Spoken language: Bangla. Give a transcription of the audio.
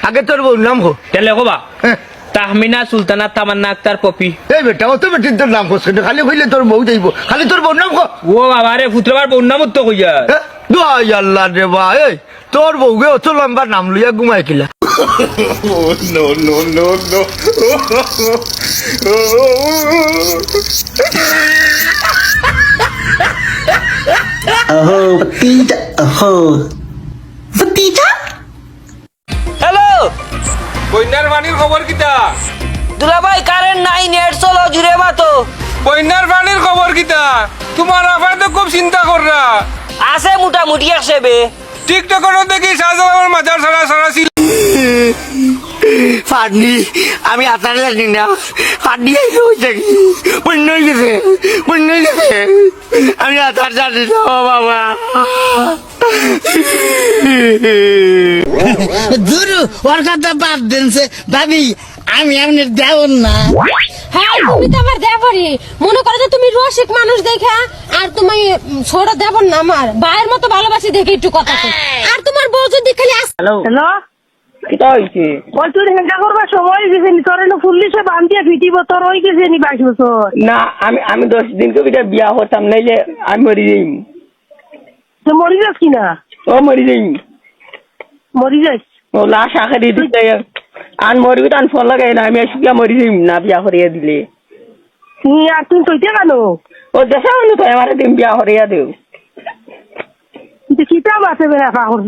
আগে তোর বউর নাম কো তেলে কবা তাহমিনা সুলতানা তামান্না আক্তার পপি। এই বেটা ও তো বেটির তোর নাম কস খালি কইলে তোর বউ যাইব খালি তোর বউর নাম কো ও বাবা রে ফুতরাবার বউর নাম তো কইয়া দোয়াই আল্লাহ রে বা এই তোর বউকে অত লম্বা নাম লইয়া ঘুমাই কিলা হ্যালো বন্যার পানির খবর কিতা? দুলাভাই কারেন্ট নাই, নেট চলো জুড়ে মাতো। বন্যার পানির খবর কিতা? তোমার আবার তো খুব চিন্তা কররা। আছে মোটামুটি আছে বে। টিকটকের দেখি শাহজালালের মাজার সারা সারা ছিল। ফাটনি আমি আতার জানি না ফাটনি হয়েছে কি বন্য হয়ে গেছে আমি আতার জানি না বাবা দুরু ওর কথা বাদ দেনছে ভাবি আমি আপনার দেওয়ার না। হ্যাঁ তুমি তো আমার দেবরি মনে করো যে তুমি রসিক মানুষ দেখা আর তুমি ছোট দেবর না আমার ভাইয়ের মতো ভালোবাসি দেখে একটু কথা কই। আর তোমার বউ যদি খালি হ্যালো কিটা হইছে? ওই তুই হেঙ্গা করবার সময় গেছে নি তোর পুলিশে বান্ধিয়া ফিটিব তোর ওই গেছে নি 22 বছর। না আমি 10 দিন কবিটা বিয়া হতাম নাইলে আমি মরি যাইম। তুই মরি যাস কিনা? ও মরি যাইম। মরি যাস? ও লাশ আখেরি দিতে আন মরিবি তান ফল লাগাই না আমি আজকে মরি যাইম না বিয়া করিয়া দিলে। তুই আর তুই কইতে কেন? ও দেশা হলো তো আমার দিন বিয়া করিয়া দেও। তুই কিতাব আছে বেড়া পাগল